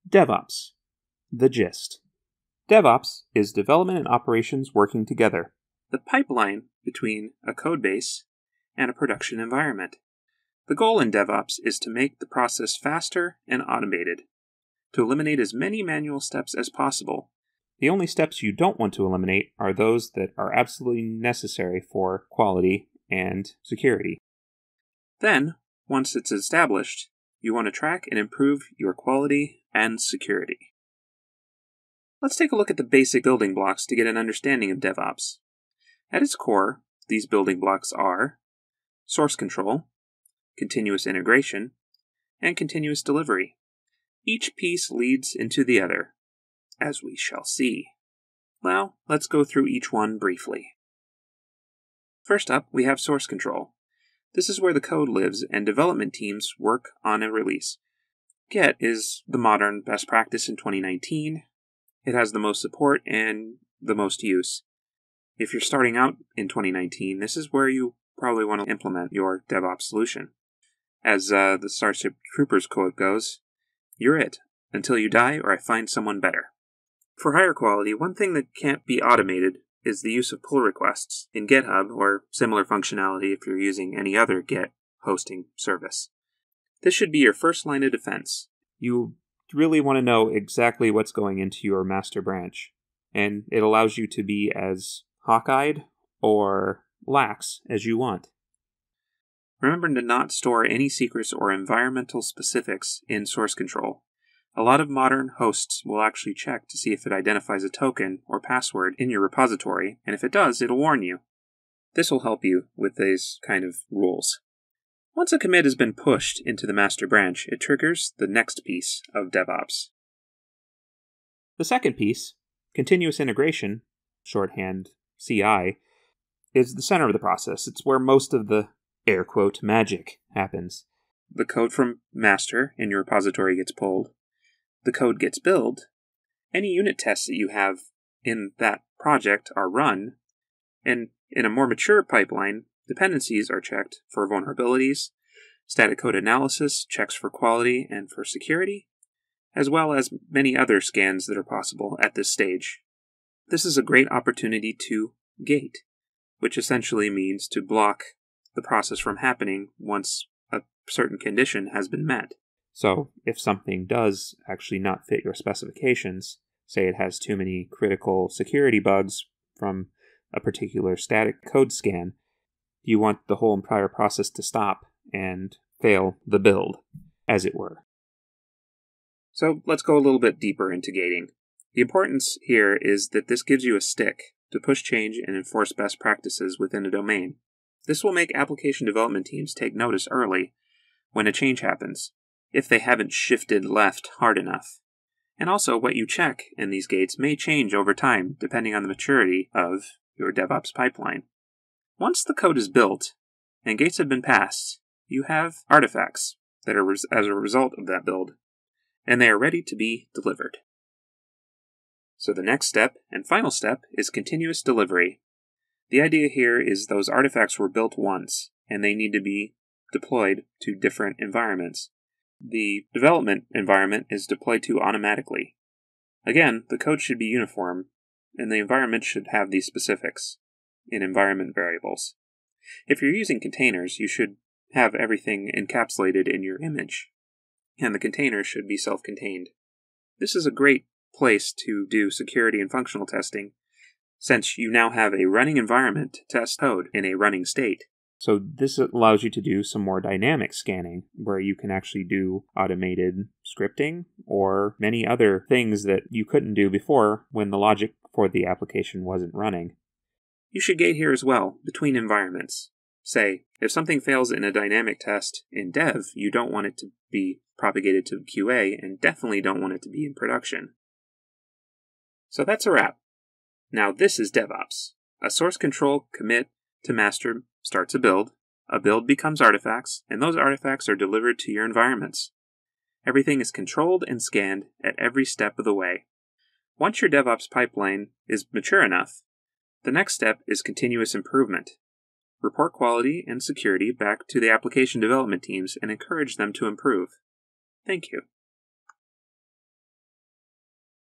DevOps. The gist. DevOps is development and operations working together, the pipeline between a codebase and a production environment. The goal in DevOps is to make the process faster and automated, to eliminate as many manual steps as possible. The only steps you don't want to eliminate are those that are absolutely necessary for quality and security. Then, once it's established, you want to track and improve your quality and security. Let's take a look at the basic building blocks to get an understanding of DevOps. At its core, these building blocks are source control, continuous integration, and continuous delivery. Each piece leads into the other, as we shall see. Well, let's go through each one briefly. First up, we have source control. This is where the code lives and development teams work on a release. Git is the modern best practice in 2019. It has the most support and the most use. If you're starting out in 2019, this is where you probably want to implement your DevOps solution. As the Starship Troopers quote goes, "You're it, until you die or I find someone better." For higher quality, one thing that can't be automated is the use of pull requests in GitHub or similar functionality if you're using any other Git hosting service. This should be your first line of defense. You really want to know exactly what's going into your master branch, and it allows you to be as hawk-eyed or lax as you want. Remember to not store any secrets or environmental specifics in source control. A lot of modern hosts will actually check to see if it identifies a token or password in your repository, and if it does, it'll warn you. This will help you with these kind of rules. Once a commit has been pushed into the master branch, it triggers the next piece of DevOps. The second piece, continuous integration, shorthand CI, is the center of the process. It's where most of the air quote magic happens. The code from master in your repository gets pulled. The code gets built. Any unit tests that you have in that project are run. And in a more mature pipeline, dependencies are checked for vulnerabilities, static code analysis checks for quality and for security, as well as many other scans that are possible at this stage. This is a great opportunity to gate, which essentially means to block the process from happening once a certain condition has been met. So if something does actually not fit your specifications, say it has too many critical security bugs from a particular static code scan, you want the whole entire process to stop and fail the build, as it were. So let's go a little bit deeper into gating. The importance here is that this gives you a stick to push change and enforce best practices within a domain. This will make application development teams take notice early when a change happens, if they haven't shifted left hard enough. And also, what you check in these gates may change over time, depending on the maturity of your DevOps pipeline. Once the code is built and gates have been passed, you have artifacts that are as a result of that build, and they are ready to be delivered. So the next step and final step is continuous delivery. The idea here is those artifacts were built once, and they need to be deployed to different environments. The development environment is deployed to automatically. Again, the code should be uniform, and the environment should have these specifics in environment variables. If you're using containers, you should have everything encapsulated in your image, and the container should be self-contained. This is a great place to do security and functional testing, since you now have a running environment to test code in a running state. So this allows you to do some more dynamic scanning, where you can actually do automated scripting or many other things that you couldn't do before when the logic for the application wasn't running. You should gate here as well, between environments. Say, if something fails in a dynamic test in dev, you don't want it to be propagated to QA, and definitely don't want it to be in production. So that's a wrap. Now this is DevOps. A source control commit to master starts a build becomes artifacts, and those artifacts are delivered to your environments. Everything is controlled and scanned at every step of the way. Once your DevOps pipeline is mature enough, the next step is continuous improvement. Report quality and security back to the application development teams and encourage them to improve. Thank you.